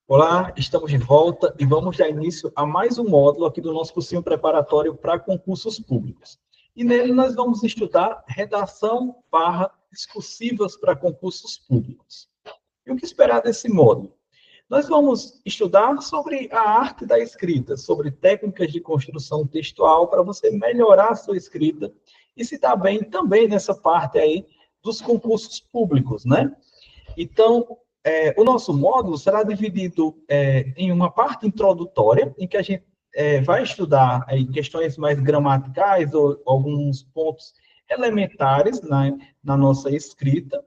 Olá, estamos de volta e vamos dar início a mais um módulo aqui do nosso cursinho preparatório para concursos públicos. E nele nós vamos estudar redação barra discursivas para concursos públicos. E o que esperar desse módulo? Nós vamos estudar sobre a arte da escrita, sobre técnicas de construção textual para você melhorar a sua escrita e se dar bem também nessa parte aí dos concursos públicos, né? Então, o nosso módulo será dividido em uma parte introdutória, em que a gente vai estudar questões mais gramaticais ou alguns pontos elementares na nossa escrita.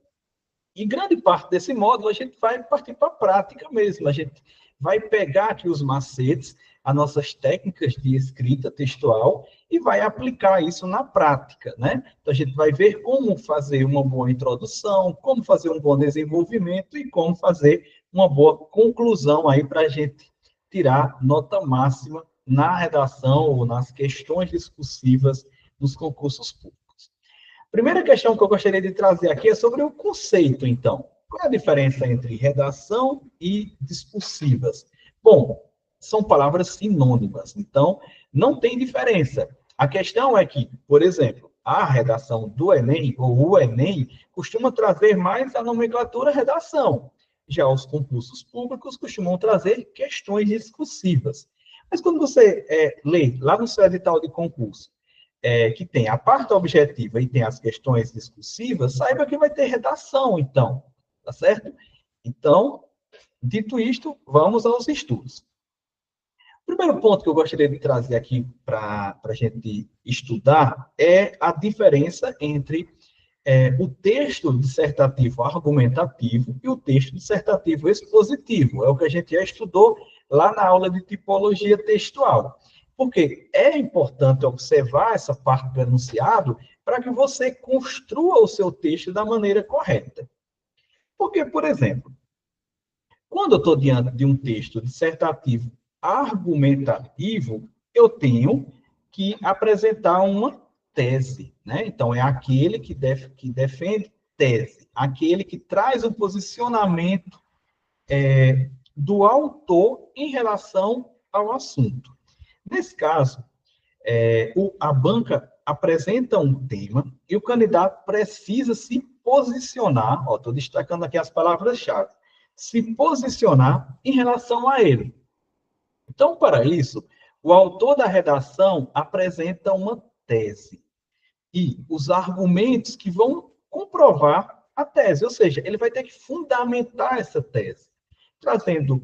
E grande parte desse módulo a gente vai partir para a prática mesmo. A gente vai pegar aqui os macetes, as nossas técnicas de escrita textual e vai aplicar isso na prática, né? Então, a gente vai ver como fazer uma boa introdução, como fazer um bom desenvolvimento e como fazer uma boa conclusão aí para a gente tirar nota máxima na redação ou nas questões discursivas dos concursos públicos. Primeira questão que eu gostaria de trazer aqui é sobre o conceito, então. Qual é a diferença entre redação e discursivas? Bom, são palavras sinônimas, então não tem diferença. A questão é que, por exemplo, a redação do Enem, ou o Enem, costuma trazer mais a nomenclatura redação. Já os concursos públicos costumam trazer questões discursivas. Mas quando você lê lá no seu edital de concurso, que tem a parte objetiva e tem as questões discursivas, saiba que vai ter redação, então, tá certo? Então, dito isto, vamos aos estudos. O primeiro ponto que eu gostaria de trazer aqui para a gente estudar é a diferença entre o texto dissertativo argumentativo e o texto dissertativo expositivo. É o que a gente já estudou lá na aula de tipologia textual. Porque é importante observar essa parte do enunciado para que você construa o seu texto da maneira correta. Porque, por exemplo, quando eu estou diante de um texto dissertativo argumentativo, eu tenho que apresentar uma tese, né? Então, é aquele que defende tese, aquele que traz o posicionamento do autor em relação ao assunto. Nesse caso, a banca apresenta um tema e o candidato precisa se posicionar, estou destacando aqui as palavras-chave, se posicionar em relação a ele. Então, para isso, o autor da redação apresenta uma tese e os argumentos que vão comprovar a tese, ou seja, ele vai ter que fundamentar essa tese, trazendo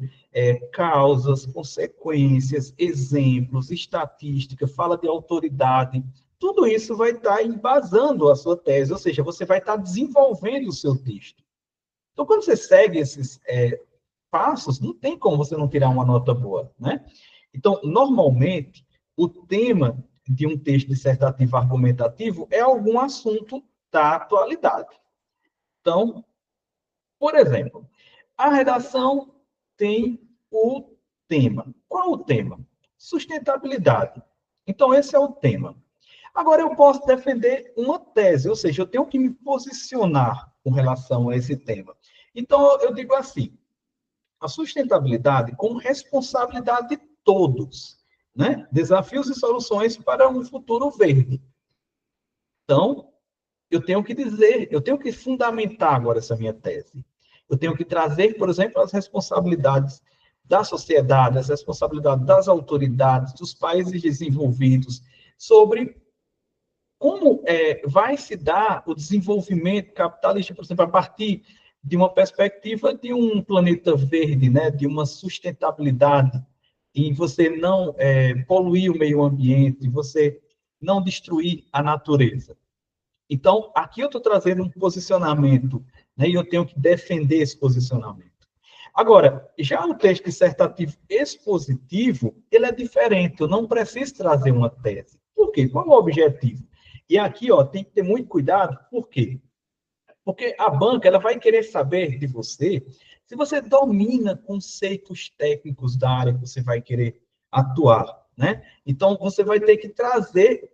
causas, consequências, exemplos, estatística, fala de autoridade, tudo isso vai estar embasando a sua tese, ou seja, você vai estar desenvolvendo o seu texto. Então, quando você segue esses passos, não tem como você não tirar uma nota boa, né? Então, normalmente, o tema de um texto dissertativo argumentativo é algum assunto da atualidade. Então, por exemplo, a redação tem o tema. Qual o tema? Sustentabilidade. Então, esse é o tema. Agora, eu posso defender uma tese, ou seja, eu tenho que me posicionar com relação a esse tema. Então, eu digo assim, a sustentabilidade com responsabilidade de todos, né? Desafios e soluções para um futuro verde. Então, eu tenho que dizer, eu tenho que fundamentar agora essa minha tese. Eu tenho que trazer, por exemplo, as responsabilidades da sociedade, as responsabilidades das autoridades, dos países desenvolvidos, sobre como vai se dar o desenvolvimento capitalista, por exemplo, a partir de uma perspectiva de um planeta verde, né, de uma sustentabilidade, e você não poluir o meio ambiente, você não destruir a natureza. Então, aqui eu estou trazendo um posicionamento, né, e eu tenho que defender esse posicionamento. Agora, já o texto dissertativo expositivo, ele é diferente, eu não preciso trazer uma tese. Por quê? Qual é o objetivo? E aqui, tem que ter muito cuidado, por quê? Porque a banca ela vai querer saber de você se você domina conceitos técnicos da área que você vai querer atuar, né? Então, você vai ter que trazer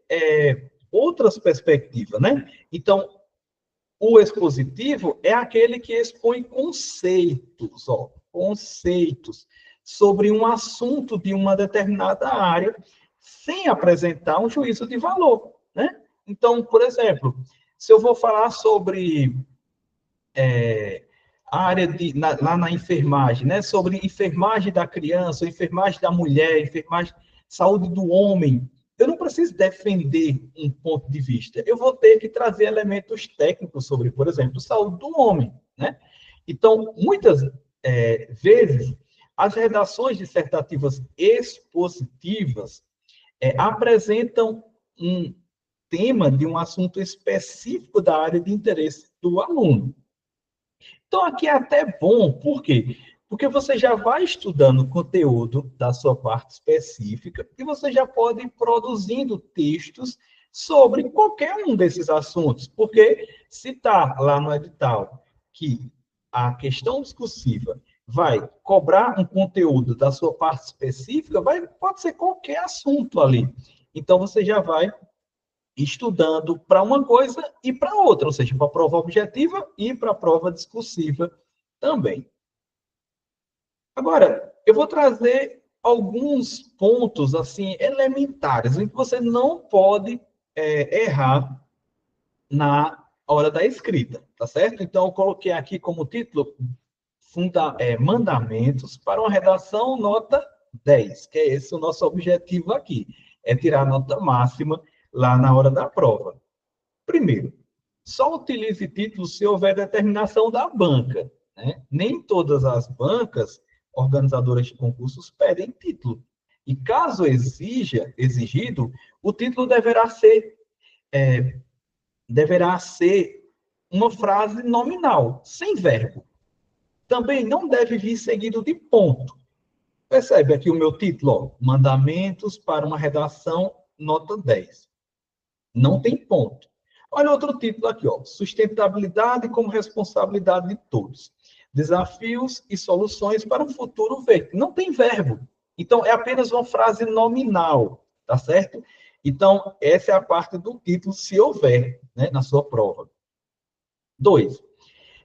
outras perspectivas, né? Então, o expositivo é aquele que expõe conceitos, conceitos sobre um assunto de uma determinada área, sem apresentar um juízo de valor, né? Então, por exemplo, se eu vou falar sobre a área lá na enfermagem, né? Sobre enfermagem da criança, enfermagem da mulher, enfermagem, saúde do homem, eu não preciso defender um ponto de vista. Eu vou ter que trazer elementos técnicos sobre, por exemplo, saúde do homem, né? Então, muitas vezes, as redações dissertativas expositivas apresentam um tema de um assunto específico da área de interesse do aluno. Então, aqui é até bom, por quê? Porque você já vai estudando o conteúdo da sua parte específica e você já pode ir produzindo textos sobre qualquer um desses assuntos. Porque se está lá no edital que a questão discursiva vai cobrar um conteúdo da sua parte específica, pode ser qualquer assunto ali. Então, você já vai estudando para uma coisa e para outra, ou seja, para a prova objetiva e para a prova discursiva também. Agora, eu vou trazer alguns pontos assim elementares em que você não pode errar na hora da escrita, tá certo? Então, eu coloquei aqui como título Mandamentos para uma redação nota 10, que é esse o nosso objetivo aqui, é tirar a nota máxima lá na hora da prova. Primeiro, só utilize títulos se houver determinação da banca, né? Nem todas as bancas organizadoras de concursos pedem título. E caso exigido, o título deverá ser uma frase nominal, sem verbo. Também não deve vir seguido de ponto. Percebe aqui o meu título, ó, Mandamentos para uma redação nota 10. Não tem ponto. Olha outro título aqui, ó, Sustentabilidade como responsabilidade de todos. Desafios e soluções para um futuro verde. Não tem verbo. Então, é apenas uma frase nominal, tá certo? Então, essa é a parte do título, se houver, né, na sua prova. 2.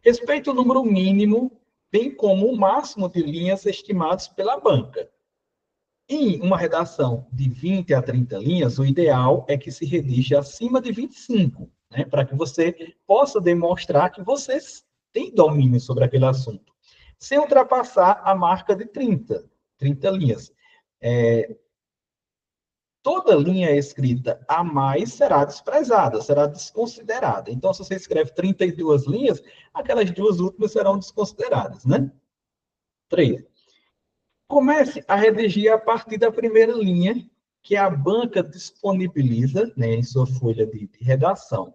Respeite o número mínimo, bem como o máximo de linhas estimados pela banca. Em uma redação de 20 a 30 linhas, o ideal é que se redija acima de 25, né, para que você possa demonstrar que você tem domínio sobre aquele assunto, sem ultrapassar a marca de 30 linhas. Toda linha escrita a mais será desprezada, será desconsiderada. Então, se você escreve 32 linhas, aquelas duas últimas serão desconsideradas, né? 3. Comece a redigir a partir da primeira linha que a banca disponibiliza, né, em sua folha de redação.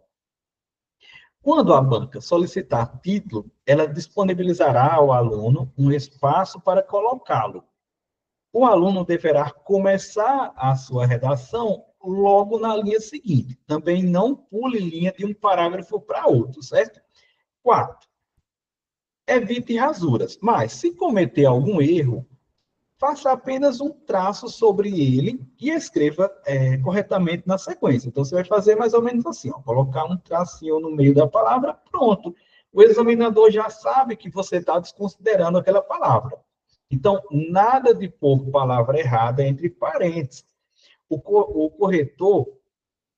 Quando a banca solicitar título, ela disponibilizará ao aluno um espaço para colocá-lo. O aluno deverá começar a sua redação logo na linha seguinte. Também não pule linha de um parágrafo para outro, certo? 4. Evite rasuras, mas se cometer algum erro, faça apenas um traço sobre ele e escreva corretamente na sequência. Então, você vai fazer mais ou menos assim, ó, colocar um tracinho no meio da palavra, pronto. O examinador já sabe que você está desconsiderando aquela palavra. Então, nada de pôr palavra errada entre parênteses. O corretor,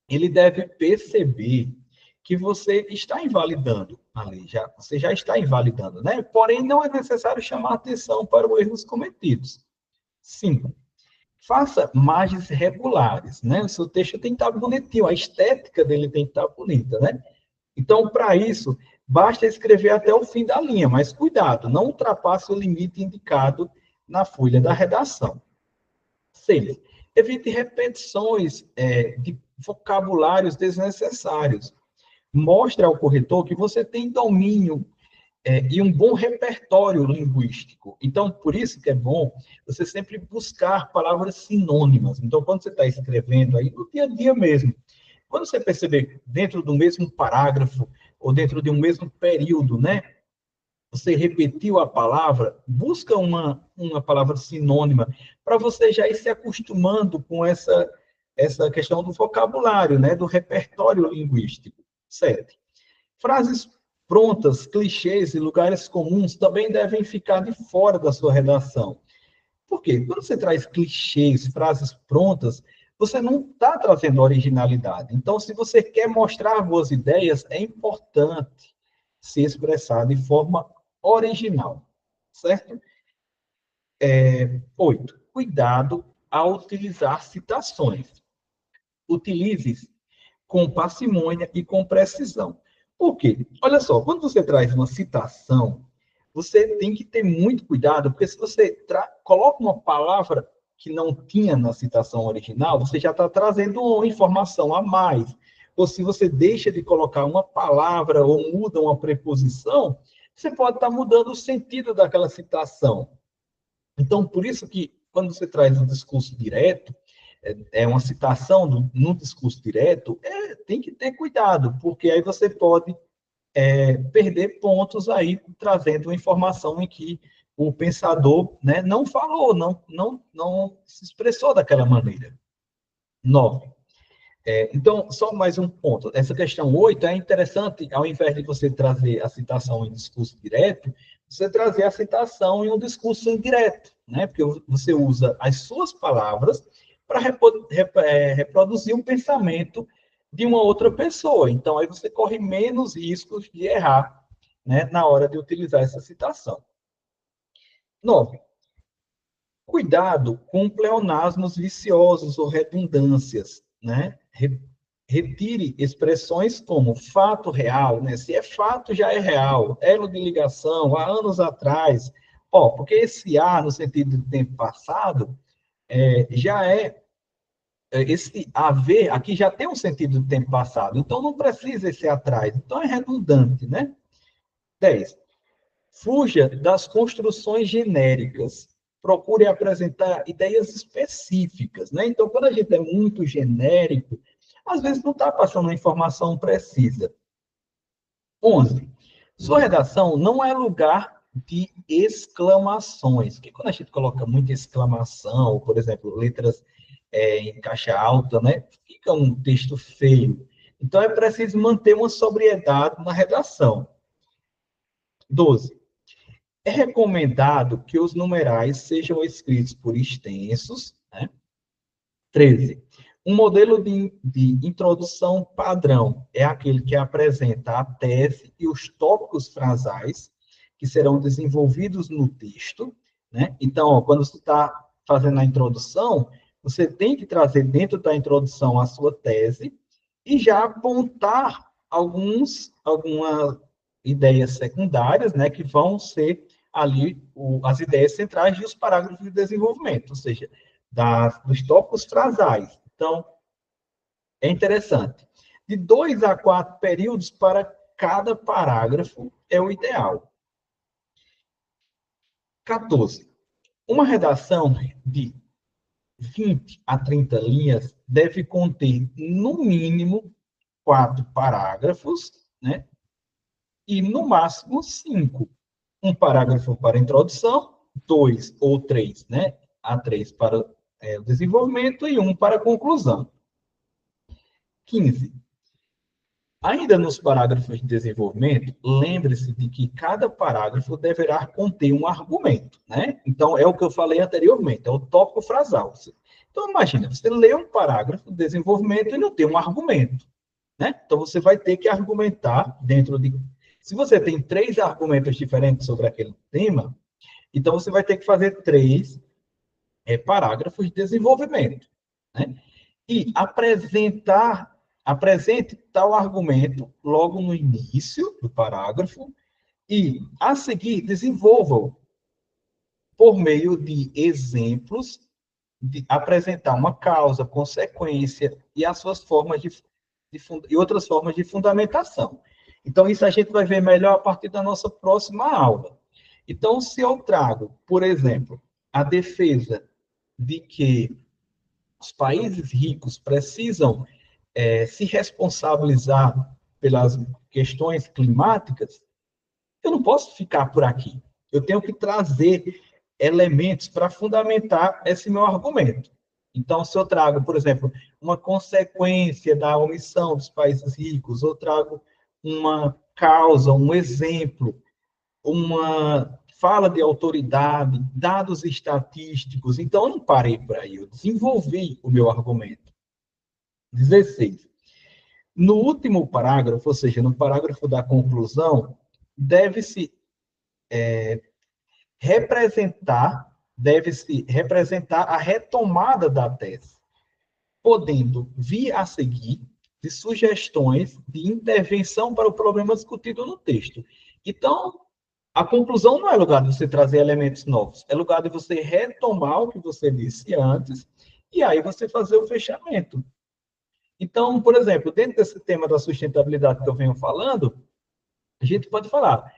ele deve perceber que você está invalidando ali, você já está invalidando, né? Porém, não é necessário chamar atenção para os erros cometidos. 5. Faça margens regulares, né? O seu texto tem que estar bonitinho, a estética dele tem que estar bonita, né? Então, para isso, basta escrever até o fim da linha, mas cuidado, não ultrapasse o limite indicado na folha da redação. 6. Evite repetições de vocabulários desnecessários. Mostre ao corretor que você tem domínio e um bom repertório linguístico. Então, por isso que é bom você sempre buscar palavras sinônimas. Então, quando você está escrevendo aí, no dia a dia mesmo, quando você perceber dentro do mesmo parágrafo ou dentro de um mesmo período, né, você repetiu a palavra, busca uma palavra sinônima para você já ir se acostumando com essa questão do vocabulário, né, do repertório linguístico. 7. Frases prontas, clichês e lugares comuns também devem ficar de fora da sua redação. Por quê? Quando você traz clichês, frases prontas, você não está trazendo originalidade. Então, se você quer mostrar boas ideias, é importante se expressar de forma original, certo? 8. Cuidado ao utilizar citações. Utilize com parcimônia e com precisão. Por quê? Olha só, quando você traz uma citação, você tem que ter muito cuidado, porque se você coloca uma palavra que não tinha na citação original, você já está trazendo uma informação a mais. Ou se você deixa de colocar uma palavra ou muda uma preposição, você pode estar mudando o sentido daquela citação. Então, por isso que quando você traz um discurso direto, uma citação no discurso direto, tem que ter cuidado, porque aí você pode perder pontos aí, trazendo uma informação em que o pensador, né, não falou, não se expressou daquela maneira. 9. Então, só mais um ponto. Essa questão 8 é interessante, ao invés de você trazer a citação em discurso direto, você trazer a citação em um discurso indireto, né? Porque você usa as suas palavras para reproduzir um pensamento de uma outra pessoa. Então, aí você corre menos riscos de errar, né, na hora de utilizar essa citação. 9. Cuidado com pleonasmos viciosos ou redundâncias, né? Retire expressões como fato real, né? Se é fato, já é real. Elo de ligação, há anos atrás. Porque esse há, no sentido de tempo passado, já esse haver, aqui já tem um sentido de tempo passado. Então, não precisa esse atrás. Então, é redundante, né? 10. Fuja das construções genéricas. Procure apresentar ideias específicas, né? Então, quando a gente é muito genérico, às vezes não está passando a informação precisa. 11. Sua redação não é lugar de exclamações. Porque quando a gente coloca muita exclamação, por exemplo, letras em caixa alta, né? Fica um texto feio. Então, é preciso manter uma sobriedade na redação. 12. É recomendado que os numerais sejam escritos por extensos, né? 13. Um modelo de introdução padrão é aquele que apresenta a tese e os tópicos frasais que serão desenvolvidos no texto, né? Então, quando você está fazendo a introdução, você tem que trazer dentro da introdução a sua tese e já apontar algumas ideias secundárias, né, que vão ser ali as ideias centrais e os parágrafos de desenvolvimento, ou seja, dos tópicos frasais. Então, é interessante. De 2 a 4 períodos para cada parágrafo é o ideal. 14. Uma redação de 20 a 30 linhas deve conter, no mínimo, 4 parágrafos, né? E, no máximo, 5. Um parágrafo para a introdução, 2 ou 3, né? A 3 para o desenvolvimento e 1 para a conclusão. 15. Ainda nos parágrafos de desenvolvimento, lembre-se de que cada parágrafo deverá conter um argumento, né? Então, é o que eu falei anteriormente, é o tópico frasal. Então, imagina, você lê um parágrafo de desenvolvimento e não tem um argumento, né? Então, você vai ter que argumentar dentro de... Se você tem 3 argumentos diferentes sobre aquele tema, então você vai ter que fazer 3 parágrafos de desenvolvimento, né? E apresente tal argumento logo no início do parágrafo e, a seguir, desenvolva-o por meio de exemplos, de apresentar uma causa, consequência e as suas formas e outras formas de fundamentação. Então, isso a gente vai ver melhor a partir da nossa próxima aula. Então, se eu trago, por exemplo, a defesa de que os países ricos precisam se responsabilizar pelas questões climáticas, eu não posso ficar por aqui. Eu tenho que trazer elementos para fundamentar esse meu argumento. Então, se eu trago, por exemplo, uma consequência da omissão dos países ricos, ou trago uma causa, um exemplo, uma fala de autoridade, dados estatísticos. Então, eu não parei por aí, eu desenvolvi o meu argumento. 16. No último parágrafo, ou seja, no parágrafo da conclusão, deve-se deve-se representar a retomada da tese, podendo vir a seguir de sugestões de intervenção para o problema discutido no texto. Então, a conclusão não é lugar de você trazer elementos novos, é lugar de você retomar o que você disse antes e aí você fazer o fechamento. Então, por exemplo, dentro desse tema da sustentabilidade que eu venho falando, a gente pode falar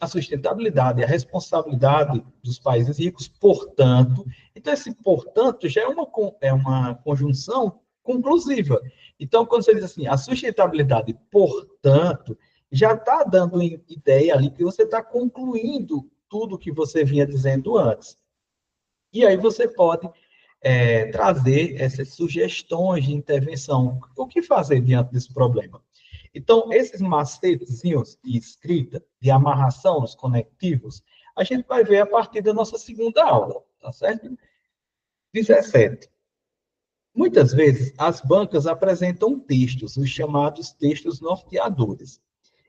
a sustentabilidade, a responsabilidade dos países ricos, portanto. Então, esse portanto já é uma conjunção conclusiva. Então, quando você diz assim, a sustentabilidade, portanto, já está dando ideia ali que você está concluindo tudo que você vinha dizendo antes. E aí você pode trazer essas sugestões de intervenção. O que fazer diante desse problema? Então, esses macetezinhos de escrita, de amarração nos conectivos, a gente vai ver a partir da nossa segunda aula, tá certo? 17. Muitas vezes, as bancas apresentam textos, os chamados textos norteadores,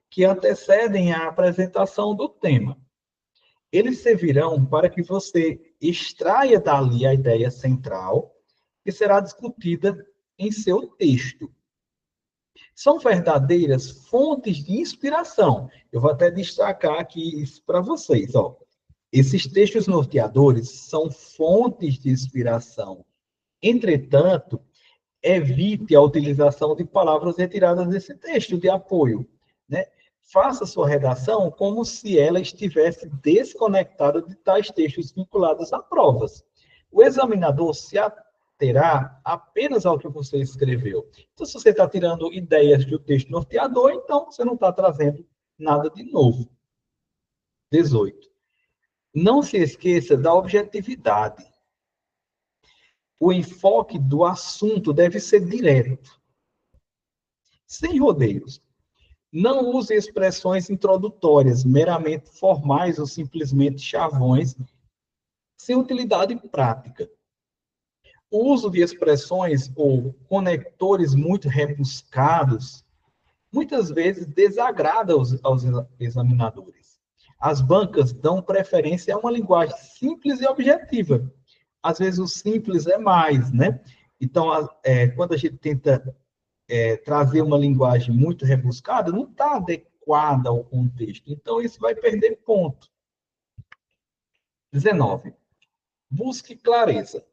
que antecedem a apresentação do tema. Eles servirão para que você extraia dali a ideia central, que será discutida em seu texto. São verdadeiras fontes de inspiração. Eu vou até destacar aqui isso para vocês. Ó. Esses textos norteadores são fontes de inspiração. Entretanto, evite a utilização de palavras retiradas desse texto de apoio. Né? Faça sua redação como se ela estivesse desconectada de tais textos vinculados a provas. O examinador se aterá apenas ao que você escreveu. Então, se você está tirando ideias do texto norteador, então você não está trazendo nada de novo. 18. Não se esqueça da objetividade. O enfoque do assunto deve ser direto, sem rodeios. Não use expressões introdutórias, meramente formais ou simplesmente chavões, sem utilidade prática. O uso de expressões ou conectores muito rebuscados, muitas vezes desagrada aos examinadores. As bancas dão preferência a uma linguagem simples e objetiva. Às vezes o simples é mais, né? Então, quando a gente tenta trazer uma linguagem muito rebuscada, não está adequada ao contexto. Então, isso vai perder ponto. 19. Busque clareza.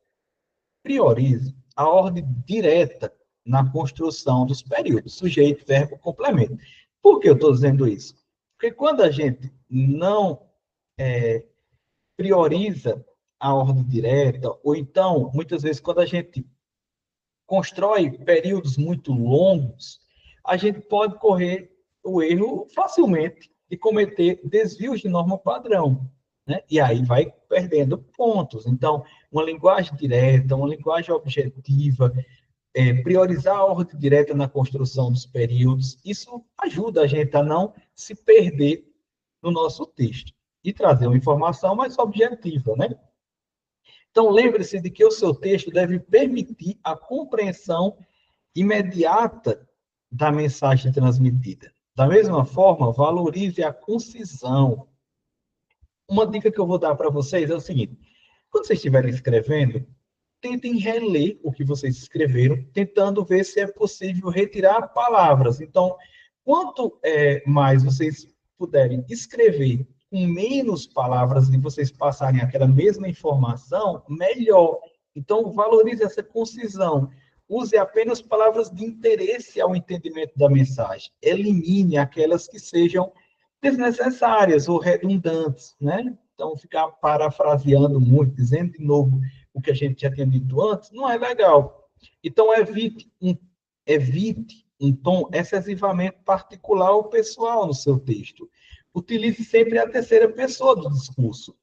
Priorize a ordem direta na construção dos períodos, sujeito, verbo, complemento. Por que eu estou dizendo isso? Porque quando a gente não prioriza a ordem direta, ou então, muitas vezes, quando a gente constrói períodos muito longos, a gente pode correr o erro facilmente de cometer desvios de norma padrão, né? E aí vai perdendo pontos. Então, uma linguagem direta, uma linguagem objetiva, priorizar a ordem direta na construção dos períodos, isso ajuda a gente a não se perder no nosso texto e trazer uma informação mais objetiva, né? Então, lembre-se de que o seu texto deve permitir a compreensão imediata da mensagem transmitida. Da mesma forma, valorize a concisão. Uma dica que eu vou dar para vocês é o seguinte: quando vocês estiverem escrevendo, tentem reler o que vocês escreveram, tentando ver se é possível retirar palavras. Então, quanto mais vocês puderem escrever com menos palavras e vocês passarem aquela mesma informação, melhor. Então, valorize essa concisão. Use apenas palavras de interesse ao entendimento da mensagem. Elimine aquelas que sejam desnecessárias ou redundantes, né? Então, ficar parafraseando muito, dizendo de novo o que a gente já tinha dito antes, não é legal. Então, evite um tom excessivamente particular ou pessoal no seu texto. Utilize sempre a terceira pessoa do discurso.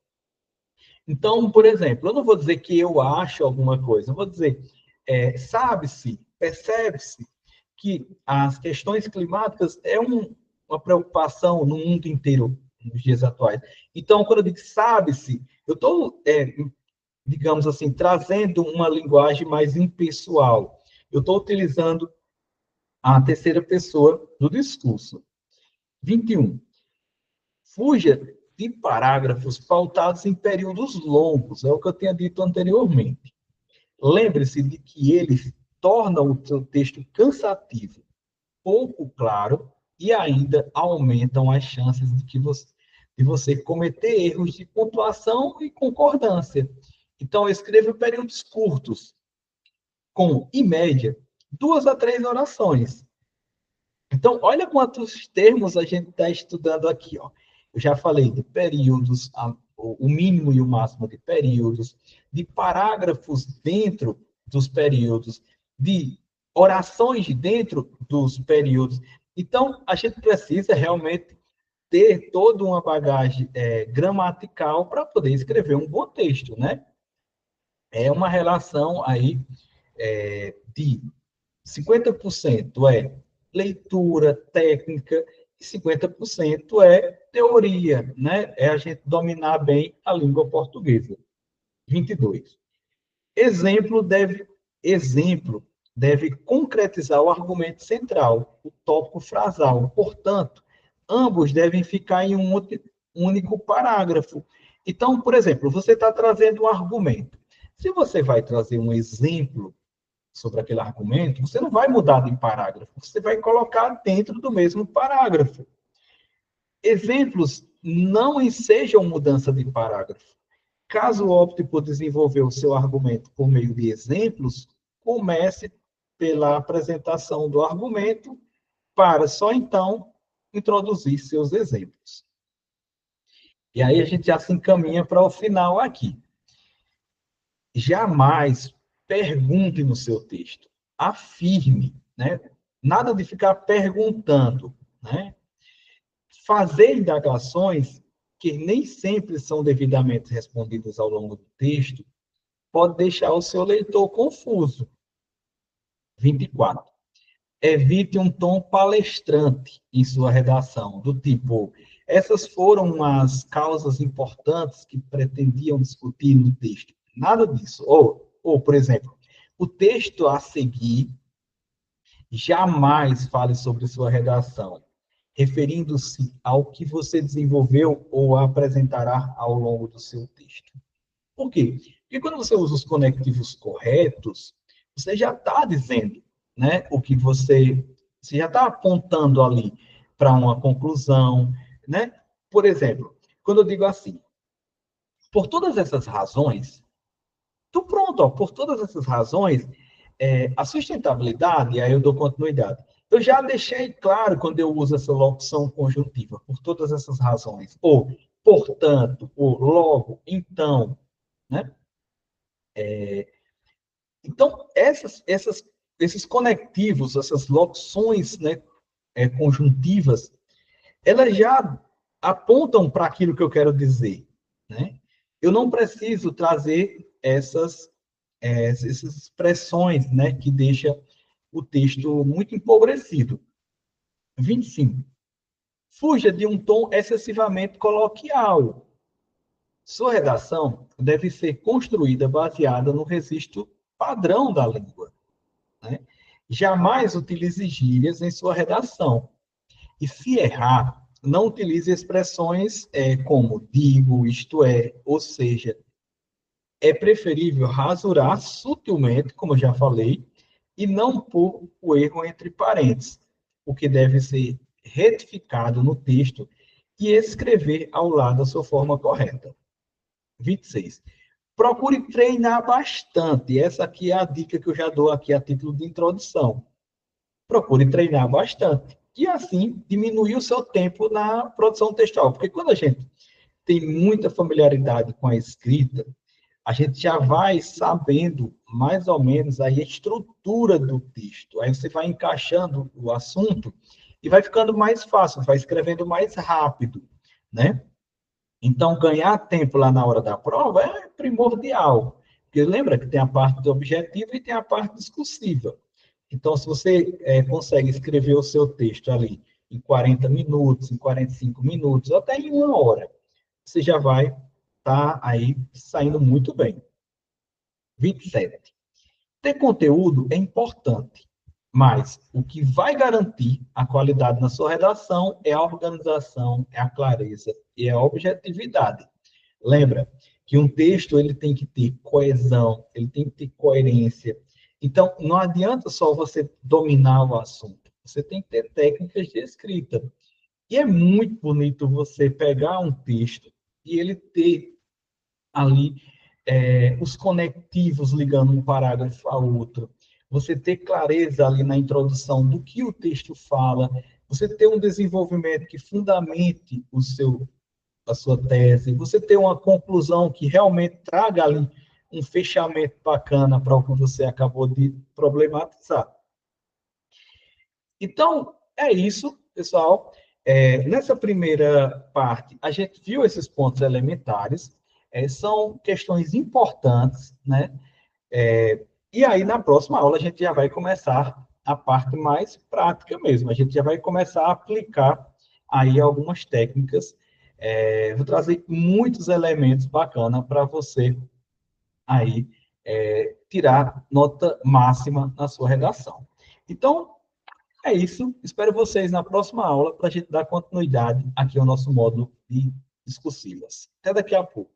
Então, por exemplo, eu não vou dizer que eu acho alguma coisa, eu vou dizer, sabe-se, percebe-se que as questões climáticas é um uma preocupação no mundo inteiro nos dias atuais. Então, quando eu digo sabe-se, eu estou, digamos assim, trazendo uma linguagem mais impessoal. Eu estou utilizando a terceira pessoa do discurso. 21. Fuja de parágrafos pautados em períodos longos, é o que eu tinha dito anteriormente. Lembre-se de que eles tornam o seu texto cansativo, pouco claro e ainda aumentam as chances de você cometer erros de pontuação e concordância. Então, escreva períodos curtos, com, em média, 2 a 3 orações. Então, olha quantos termos a gente está estudando aqui. Ó. Eu já falei de períodos, o mínimo e o máximo de períodos, de parágrafos dentro dos períodos, de orações dentro dos períodos. Então, a gente precisa realmente ter toda uma bagagem gramatical para poder escrever um bom texto, né? É uma relação aí de 50% é leitura, técnica, e 50% é teoria, né? É a gente dominar bem a língua portuguesa. 22. Exemplo deve concretizar o argumento central, o tópico frasal. Portanto, ambos devem ficar em um único parágrafo. Então, por exemplo, você está trazendo um argumento. Se você vai trazer um exemplo sobre aquele argumento, você não vai mudar de parágrafo, você vai colocar dentro do mesmo parágrafo. Exemplos não ensejam mudança de parágrafo. Caso opte por desenvolver o seu argumento por meio de exemplos, comece pela apresentação do argumento, para só então introduzir seus exemplos. E aí a gente já se encaminha para o final aqui. Jamais pergunte no seu texto. Afirme, né? Nada de ficar perguntando, né? Fazer indagações que nem sempre são devidamente respondidas ao longo do texto pode deixar o seu leitor confuso. 24. Evite um tom palestrante em sua redação, do tipo, essas foram as causas importantes que pretendiam discutir no texto. Nada disso. Ou, por exemplo, o texto a seguir jamais fale sobre sua redação, referindo-se ao que você desenvolveu ou apresentará ao longo do seu texto. Por quê? Porque quando você usa os conectivos corretos, você já está dizendo, né, o que você já está apontando ali para uma conclusão, né? Por exemplo, quando eu digo assim, por todas essas razões, tô pronto, ó, por todas essas razões, a sustentabilidade, aí eu dou continuidade. Eu já deixei claro quando eu uso essa locução conjuntiva, por todas essas razões, ou portanto, ou logo, então, né? Então, esses conectivos, essas locuções, né, conjuntivas, elas já apontam para aquilo que eu quero dizer, né? Eu não preciso trazer essas expressões, né, que deixa o texto muito empobrecido. 25. Fuja de um tom excessivamente coloquial. Sua redação deve ser construída baseada no registro padrão da língua, né? Jamais utilize gírias em sua redação. E se errar, não utilize expressões como digo, isto é, ou seja. É preferível rasurar sutilmente, como eu já falei, e não pôr o erro entre parênteses, o que deve ser retificado no texto e escrever ao lado da sua forma correta. 26. Procure treinar bastante. Essa aqui é a dica que eu já dou aqui a título de introdução. Procure treinar bastante. E assim diminuir o seu tempo na produção textual. Porque quando a gente tem muita familiaridade com a escrita, a gente já vai sabendo mais ou menos aí a estrutura do texto. Aí você vai encaixando o assunto e vai ficando mais fácil, vai escrevendo mais rápido, né? Então, ganhar tempo lá na hora da prova é primordial. Porque lembra que tem a parte objetiva e tem a parte discursiva. Então, se você consegue escrever o seu texto ali em 40 minutos, em 45 minutos, ou até em 1 hora. Você já vai estar aí saindo muito bem. 27. Ter conteúdo é importante, mas o que vai garantir a qualidade na sua redação é a organização, é a clareza e é a objetividade. Lembra que um texto ele tem que ter coesão, ele tem que ter coerência. Então, não adianta só você dominar o assunto, você tem que ter técnicas de escrita. E é muito bonito você pegar um texto e ele ter ali os conectivos ligando um parágrafo a outro. Você ter clareza ali na introdução do que o texto fala, você ter um desenvolvimento que fundamente a sua tese, você ter uma conclusão que realmente traga ali um fechamento bacana para o que você acabou de problematizar. Então, é isso, pessoal. Nessa primeira parte, a gente viu esses pontos elementares, são questões importantes, né? E aí, na próxima aula, a gente já vai começar a parte mais prática mesmo. A gente já vai começar a aplicar aí algumas técnicas. Vou trazer muitos elementos bacanas para você aí tirar nota máxima na sua redação. Então, é isso. Espero vocês na próxima aula para a gente dar continuidade aqui ao nosso módulo de discursivas. Até daqui a pouco.